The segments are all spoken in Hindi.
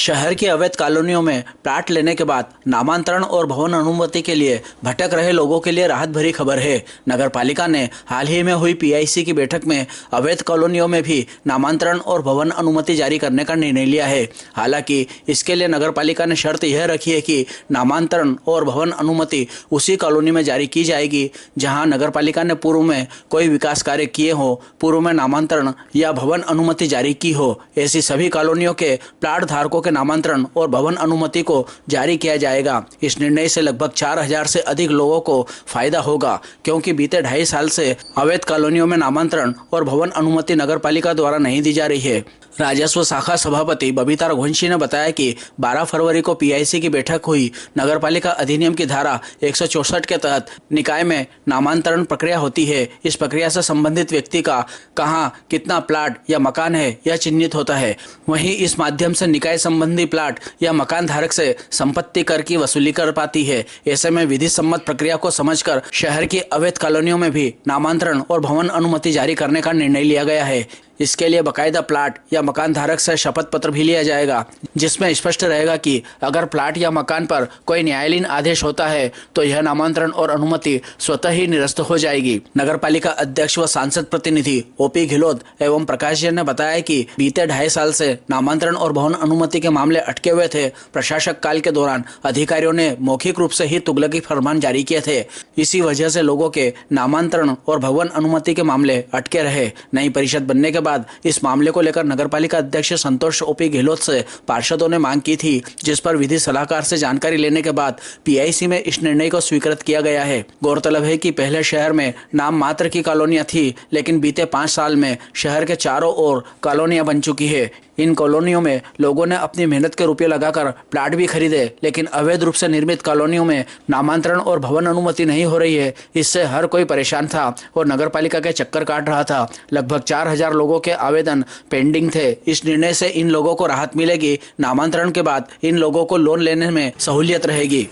शहर की अवैध कॉलोनियों में प्लाट लेने के बाद नामांतरण और भवन अनुमति के लिए भटक रहे लोगों के लिए राहत भरी खबर है। नगर पालिका ने हाल ही में हुई पीआईसी की बैठक में अवैध कॉलोनियों में भी नामांतरण और भवन अनुमति जारी करने का निर्णय लिया है। हालांकि इसके लिए नगर पालिका ने शर्त यह रखी है कि नामांतरण और भवन अनुमति उसी कॉलोनी में जारी की जाएगी जहां नगर पालिका ने पूर्व में कोई विकास कार्य किए हो, पूर्व में नामांतरण या भवन अनुमति जारी की हो। ऐसी सभी कॉलोनियों के प्लाट धारकों के नामांतरण और भवन अनुमति को जारी किया जाएगा। इस निर्णय से लगभग 4000 से अधिक लोगों को फायदा होगा, क्योंकि बीते 2.5 साल से अवैध कॉलोनियों में नामांतरण और भवन अनुमति नगर पालिका द्वारा नहीं दी जा रही है। राजस्व शाखा सभापति बबीता रघुवंशी ने बताया कि 12 फरवरी को पीआईसी की बैठक हुई। नगर पालिका अधिनियम की धारा 164 के तहत निकाय में नामांतरण प्रक्रिया होती है। इस प्रक्रिया से संबंधित व्यक्ति का कहाँ कितना प्लाट या मकान है यह चिन्हित होता है। वहीं इस माध्यम से निकाय संबंधी प्लाट या मकान धारक से संपत्ति कर की वसूली कर पाती है। ऐसे में विधि सम्मत प्रक्रिया को समझकर शहर की अवैध कॉलोनियों में भी नामांतरण और भवन अनुमति जारी करने का निर्णय लिया गया है। इसके लिए बकायदा प्लाट या मकान धारक से शपथ पत्र भी लिया जाएगा, जिसमें स्पष्ट रहेगा कि अगर प्लाट या मकान पर कोई न्यायालयीन आदेश होता है तो यह नामांतरण और अनुमति स्वतः ही निरस्त हो जाएगी। नगर पालिका अध्यक्ष व सांसद प्रतिनिधि ओपी गहलोत एवं प्रकाश जैन ने बताया कि बीते 2.5 साल से नामांतरण और भवन अनुमति के मामले अटके हुए थे। प्रशासक काल के दौरान अधिकारियों ने मौखिक रूप से ही तुगलकी फरमान जारी किए थे। इसी वजह से लोगों के नामांतरण और भवन अनुमति के मामले अटके रहे। नई परिषद बनने के बाद इस मामले को लेकर नगरपालिका अध्यक्ष संतोष ओपी गहलोत से पार्षदों ने मांग की थी, जिस पर विधि सलाहकार से जानकारी लेने के बाद पीआईसी में इस निर्णय को स्वीकृत किया गया है। गौरतलब है कि पहले शहर में नाम मात्र की कॉलोनियां थी, लेकिन बीते 5 साल में शहर के चारों ओर कॉलोनियां बन चुकी है। इन कॉलोनियों में लोगों ने अपनी मेहनत के रुपये लगाकर प्लाट भी खरीदे, लेकिन अवैध रूप से निर्मित कॉलोनियों में नामांतरण और भवन अनुमति नहीं हो रही है। इससे हर कोई परेशान था और नगरपालिका के चक्कर काट रहा था। लगभग 4000 लोगों के आवेदन पेंडिंग थे। इस निर्णय से इन लोगों को राहत मिलेगी। नामांतरण के बाद इन लोगों को लोन लेने में सहूलियत रहेगी।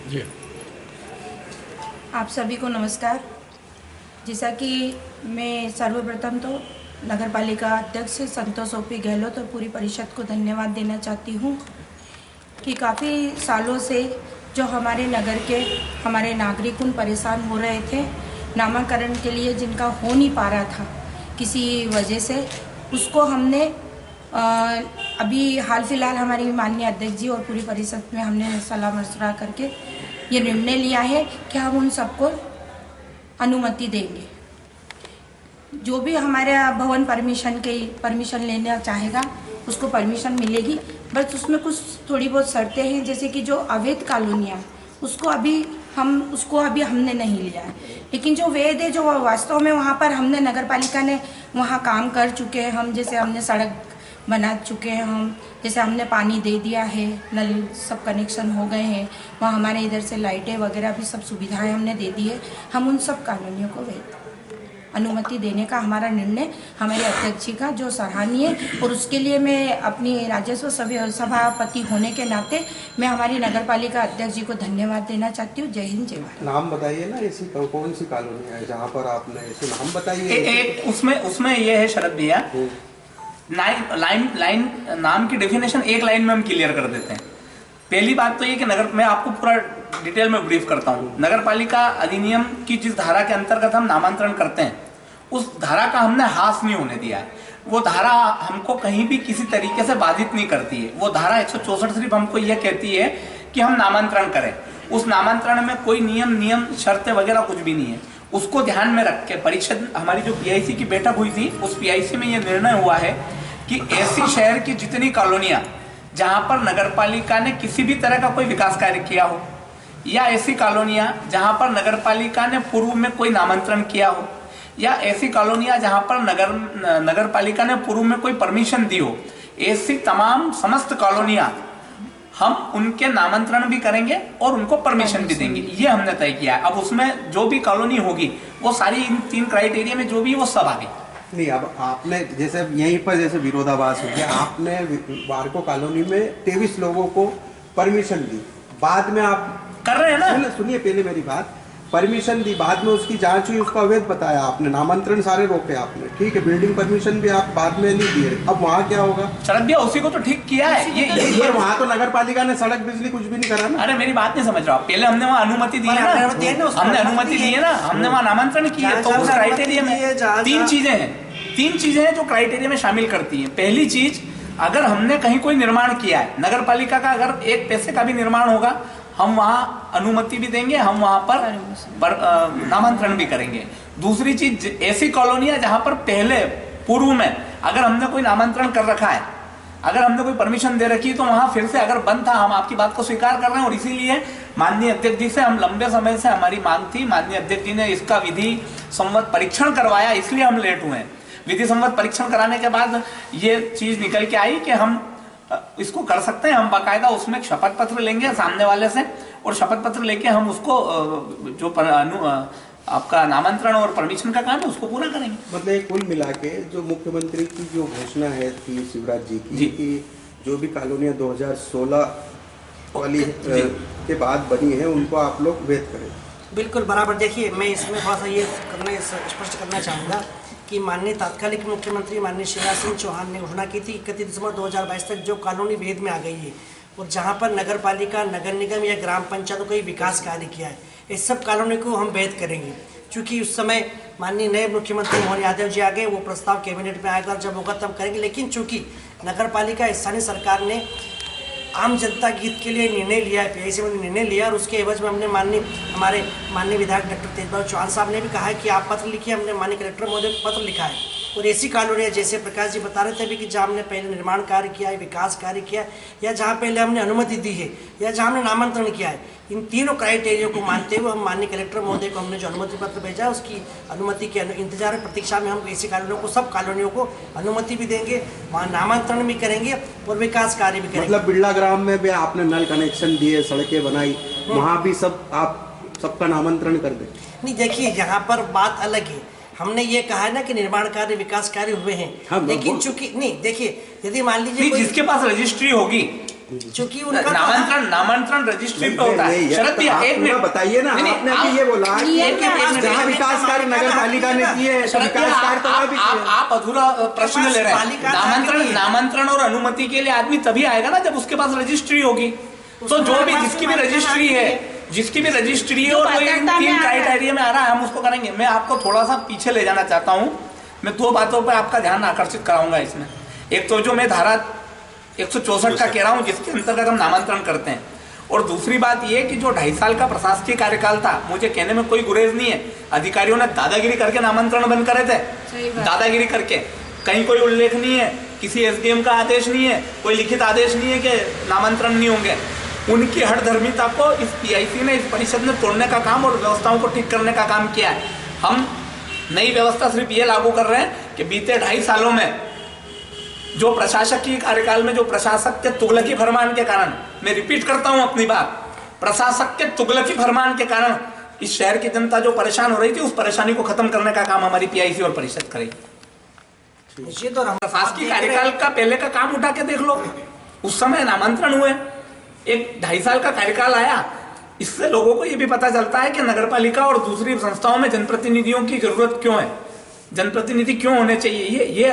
जी। आप सभी को नमस्कार। जैसा कि मैं सर्वप्रथम तो नगर पालिका अध्यक्ष संतोष ओपी गहलोत और पूरी परिषद को धन्यवाद देना चाहती हूँ कि काफ़ी सालों से जो हमारे नगर के हमारे नागरिक परेशान हो रहे थे नामाकरण के लिए, जिनका हो नहीं पा रहा था किसी वजह से, उसको हमने अभी हाल फिलहाल हमारी माननीय अध्यक्ष जी और पूरी परिषद में हमने सलाह मशवरा करके ये निर्णय लिया है कि हम उन सबको अनुमति देंगे। जो भी हमारे भवन परमिशन लेना चाहेगा उसको परमिशन मिलेगी, बस उसमें कुछ थोड़ी बहुत शर्तें हैं, जैसे कि जो अवैध कॉलोनियाँ उसको अभी हमने नहीं लिया है, लेकिन जो वैध है, जो वास्तव में वहाँ पर हमने नगर पालिका ने वहाँ काम कर चुके हैं। हम जैसे हमने सड़क बना चुके हैं, हम जैसे हमने पानी दे दिया है, नल सब कनेक्शन हो गए हैं, वहाँ हमारे इधर से लाइटें वगैरह भी सब सुविधाएं हमने दे दी है। हम उन सब कॉलोनियों को वैध अनुमति देने का हमारा निर्णय हमारे अध्यक्ष जी का जो सराहनीय है, और उसके लिए मैं अपनी राजस्व सभापति होने के नाते मैं हमारी नगर पालिका अध्यक्ष जी को धन्यवाद देना चाहती हूँ। जय हिंद, जय भारत। नाम बताइए ना, ऐसी कौन सी कॉलोनी है जहाँ पर आपने ऐसे नाम बताइए। एक उसमें ये है शरद भैया, लाइन नाम की डेफिनेशन एक लाइन में हम क्लियर कर देते हैं। पहली बात तो ये कि मैं आपको पूरा डिटेल में ब्रीफ करता हूँ। नगर पालिका अधिनियम की जिस धारा के अंतर्गत हम नामांतरण करते हैं, उस धारा का हमने हास नहीं होने दिया है। वो धारा हमको कहीं भी किसी तरीके से बाधित नहीं करती है। वो धारा 164 सिर्फ हमको यह कहती है कि हम नामांतरण करें। उस नामांतरण में कोई नियम शर्तें वगैरह कुछ भी नहीं है। उसको ध्यान में रख के परिषद, हमारी जो पीआईसी की बैठक हुई थी, उस पीआईसी में यह निर्णय हुआ है कि ऐसी शहर की जितनी कॉलोनियां जहां पर नगरपालिका ने किसी भी तरह का कोई विकास कार्य किया हो, या ऐसी कॉलोनियां जहां पर नगरपालिका ने पूर्व में कोई नामांतरण किया हो, या ऐसी कॉलोनियां जहां पर नगरपालिका ने पूर्व में कोई परमिशन दी हो, ऐसी तमाम समस्त कॉलोनियां हम उनके नामांतरण भी करेंगे और उनको परमिशन भी देंगे। ये हमने तय किया है। अब उसमें जो भी कॉलोनी होगी वो सारी इन 3 क्राइटेरिया में जो भी वो सब आ गई। नहीं, अब आपने जैसे यहीं पर जैसे विरोधाभास हो गया, आपने वार्को कॉलोनी में 23 लोगों को परमिशन दी, बाद में आप कर रहे हैं ना। सुनिए पहले मेरी बात, परमिशन दी, बाद में उसकी जांच हुई, उसको अवैध बताया आपने, नामांतरण सारे रोके आपने, ठीक है, बिल्डिंग परमिशन भी आप बाद में नहीं दिए, अब वहाँ क्या होगा? शरद भैया उसी को तो ठीक किया है ये वहाँ तो नगर पालिका ने सड़क बिजली कुछ भी नहीं करा ना। अरे मेरी बात नहीं समझ रहा, पहले हमने वहाँ अनुमति दी है ना, हमने अनुमति दी है ना, हमने वहाँ नामांतरण किया है, तो उस क्राइटेरिया में तीन चीजें हैं जो क्राइटेरिया में शामिल करती है। पहली चीज, अगर हमने कहीं कोई निर्माण किया है, नगर पालिका का अगर एक पैसे का भी निर्माण होगा, हम वहाँ अनुमति भी देंगे, हम वहाँ पर नामांतरण भी करेंगे। दूसरी चीज, ऐसी कॉलोनियां जहाँ पर पहले पूर्व में अगर हमने कोई नामांतरण कर रखा है, अगर हमने कोई परमिशन दे रखी है, तो वहाँ फिर से अगर बंद था, हम आपकी बात को स्वीकार कर रहे हैं और इसीलिए माननीय अध्यक्ष जी से हम लंबे समय से हमारी मांग थी, माननीय अध्यक्ष जी ने इसका विधि सम्मत परीक्षण करवाया, इसलिए हम लेट हुए हैं। विधि सम्मत परीक्षण कराने के बाद ये चीज निकल के आई कि हम इसको कर सकते हैं। हम बाकायदा उसमें शपथ पत्र लेंगे सामने वाले से और शपथ पत्र लेके हम उसको जो आपका नामांतरण और परमिशन का काम है उसको पूरा करेंगे। मतलब कुल मिला के जो मुख्यमंत्री की जो घोषणा है थी शिवराज जी की कि जो भी कॉलोनियां 2016 वाली के बाद बनी है उनको आप लोग वैध करें। बिल्कुल बराबर। देखिए, मैं इसमें थोड़ा सा ये स्पष्ट करना चाहूँगा कि माननीय तात्कालिक मुख्यमंत्री माननीय शिवराज सिंह चौहान ने घोषणा की थी 31 दिसंबर 2022 तक जो कॉलोनी वैध में आ गई है और जहाँ पर नगर पालिका, नगर निगम या ग्राम पंचायतों का विकास कार्य किया है, इस सब कॉलोनी को हम वैध करेंगे। क्योंकि उस समय माननीय नए मुख्यमंत्री मोहन यादव जी आ गए, वो प्रस्ताव कैबिनेट में आएगा, जब होगा तब करेंगे। लेकिन चूंकि नगर पालिका स्थानीय सरकार ने आम जनता के हित के लिए निर्णय लिया है, पीआईसी में निर्णय लिया और उसके एवज में हमने हमारे माननीय विधायक डॉक्टर तेजपाल चौहान साहब ने भी कहा है कि आप पत्र लिखिए। हमने माननीय कलेक्टर महोदय को पत्र लिखा है और ऐसी कॉलोनियाँ जैसे प्रकाश जी बता रहे थे अभी कि जहाँ हमने पहले निर्माण कार्य किया है, विकास कार्य किया है, या जहाँ पहले हमने अनुमति दी है या जहाँ हमने नामांतरण किया है, इन तीनों क्राइटेरिया को मानते हुए हम माननीय कलेक्टर महोदय को हमने जो अनुमति पत्र भेजा है उसकी अनुमति के इंतजार प्रतीक्षा में हम ऐसी कॉलोनियों को, सब कॉलोनियों को अनुमति भी देंगे, वहाँ नामांतरण भी करेंगे और विकास कार्य भी करेंगे। मतलब बिरला ग्राम में भी आपने नल कनेक्शन दिए, सड़कें बनाई, वहाँ भी सब आप सबका नामांतरण कर दें? नहीं, देखिए यहाँ पर बात अलग है। हमने ये कहा है ना कि निर्माण कार्य, विकास कार्य हुए हैं, लेकिन चूंकि नहीं, देखिए यदि मान लीजिए जिसके पास रजिस्ट्री होगी, चूंकि उनका नामांतरण रजिस्ट्री पे होता है। शरद भैया एक मिनट बताइए ना, आपने अभी ये बोला जहाँ विकास कार्य नगर पालिका ने किए, विकास कार्य तो आप अधूरा प्रश्न ले रहे हैं। नामांतरण और अनुमति के लिए आदमी तभी आएगा ना जब उसके पास रजिस्ट्री होगी। तो जो भी जिसकी भी रजिस्ट्री है और वो इन तीन क्राइटेरिया में आ रहा है, हम उसको करेंगे। मैं आपको थोड़ा सा पीछे ले जाना चाहता हूँ। मैं दो बातों पर आपका ध्यान आकर्षित कराऊंगा इसमें। एक तो जो मैं धारा 164 का कह रहा हूँ जिसके अंतर्गत हम नामांतरण करते हैं, और दूसरी बात यह कि जो 2.5 साल का प्रशासकीय कार्यकाल था, मुझे कहने में कोई गुरेज नहीं है, अधिकारियों ने दादागिरी करके नामांतरण बंद करे थे। दादागिरी करके, कहीं कोई उल्लेख नहीं है, किसी एसडीएम का आदेश नहीं है, कोई लिखित आदेश नहीं है कि नामांतरण नहीं होंगे। उनकी हठधर्मिता को इस पीआईसी ने, इस परिषद ने तोड़ने का काम और व्यवस्थाओं को ठीक करने का काम किया है। हम नई व्यवस्था सिर्फ ये लागू कर रहे हैं कि बीते 2.5 सालों में जो प्रशासकीय कार्यकाल में जो प्रशासक के तुगलकी फरमान के कारण, मैं रिपीट करता हूं अपनी बात, प्रशासक के तुगलकी फरमान के कारण इस शहर की जनता जो परेशान हो रही थी, उस परेशानी को खत्म करने का काम हमारी पीआईसी और परिषद करेगी। प्रशासकीय कार्यकाल का पहले का काम उठा के देख लो, उस समय नामांतरण हुए, एक 2.5 साल का कार्यकाल आया। इससे लोगों को यह भी पता चलता है कि नगरपालिका और दूसरी संस्थाओं में जनप्रतिनिधियों की जरूरत क्यों है, जनप्रतिनिधि क्यों होने चाहिए। ये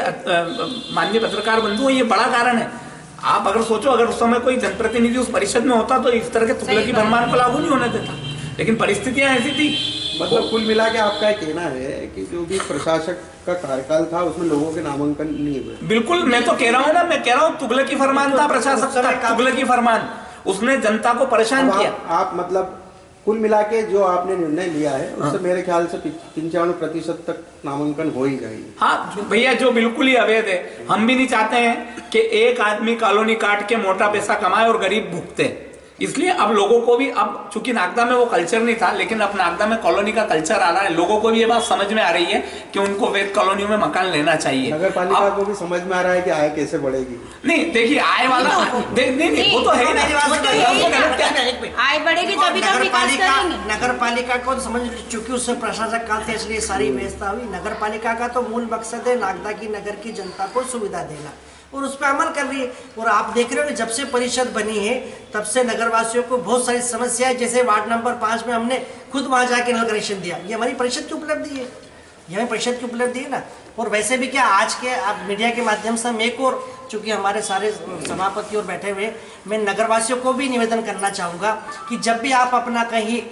माननीय पत्रकार बंधु, ये बड़ा कारण है। आप अगर सोचो, अगर उस समय कोई जनप्रतिनिधि उस परिषद में होता तो इस तरह के तुगलकी फरमान को लागू नहीं होने देता, लेकिन परिस्थितियां ऐसी थी। मतलब कुल मिला के आपका कहना है कि जो भी प्रशासक का कार्यकाल था उसमें लोगों के नामांकन नहीं हुए। बिल्कुल, मैं तो कह रहा हूँ ना, मैं कह रहा हूँ तुगलकी फरमान था प्रशासक का, तुगलकी फरमान, उसने जनता को परेशान किया। आप मतलब कुल मिला के जो आपने निर्णय लिया है उससे मेरे ख्याल से 95% तक नामांकन हो ही जाएगी। हाँ भैया, जो बिल्कुल ही अवैध है, हम भी नहीं चाहते हैं कि एक आदमी कॉलोनी काट के मोटा पैसा कमाए और गरीब भुगते। इसलिए अब लोगों को भी, अब चूंकि नागदा में वो कल्चर नहीं था, लेकिन अब नागदा में कॉलोनी का कल्चर आ रहा है, लोगों को भी ये बात समझ में आ रही है कि उनको वैध कॉलोनियों में मकान लेना चाहिए। नगर पालिका को भी समझ में आ रहा है कि आय कैसे बढ़ेगी। नहीं, देखिए आय वाला नहीं, वो तो है ना, आय बढ़ेगी तभी तो विकास करेंगे। नगर पालिका को समझ, चूंकि उससे प्रशासक काल थे इसलिए सारी व्यवस्था हुई। नगर पालिका का तो मूल मकसद है नागदा की नगर की जनता को सुविधा देना। और उस पर अमल कर रही है। और आप देख रहे हो कि जब से परिषद बनी है तब से नगरवासियों को बहुत सारी समस्याएं, जैसे वार्ड नंबर 5 में हमने खुद वहां जाके नल कनेक्शन दिया, ये हमारी परिषद की उपलब्धि है, ये हमें परिषद की उपलब्धि है ना। और वैसे भी क्या आज के आप मीडिया के माध्यम से हम एक और, चूंकि हमारे सारे सभापति और बैठे हुए, मैं नगरवासियों को भी निवेदन करना चाहूँगा कि जब भी आप अपना कहीं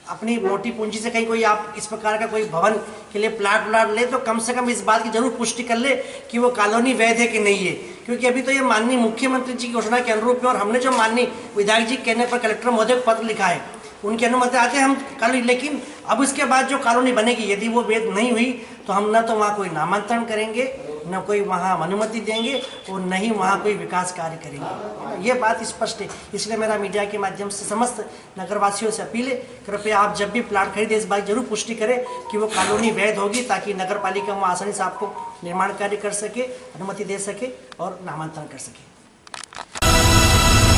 अपनी मोटी पूंजी से कहीं कोई आप इस प्रकार का कोई भवन के लिए प्लाट ले तो कम से कम इस बात की जरूर पुष्टि कर ले कि वो कॉलोनी वैध है कि नहीं है। क्योंकि अभी तो ये माननीय मुख्यमंत्री जी की घोषणा के अनुरूप है और हमने जो माननीय विधायक जी कहने पर कलेक्टर महोदय को पत्र लिखा है, उनकी अनुमति आते हम कॉलोनी, लेकिन अब इसके बाद जो कॉलोनी बनेगी यदि वो वैध नहीं हुई तो हम न तो वहाँ कोई नामांतरण करेंगे, न कोई वहाँ अनुमति देंगे और न ही वहाँ कोई विकास कार्य करेंगे। ये बात स्पष्ट है। इसलिए मेरा मीडिया के माध्यम से समस्त नगरवासियों से अपील है, कृपया आप जब भी प्लाट खरीदे इस बात जरूर पुष्टि करें कि वो कॉलोनी वैध होगी, ताकि नगर पालिका वहाँ आसानी से आपको निर्माण कार्य कर सके, अनुमति दे सके और नामांतरण कर सके।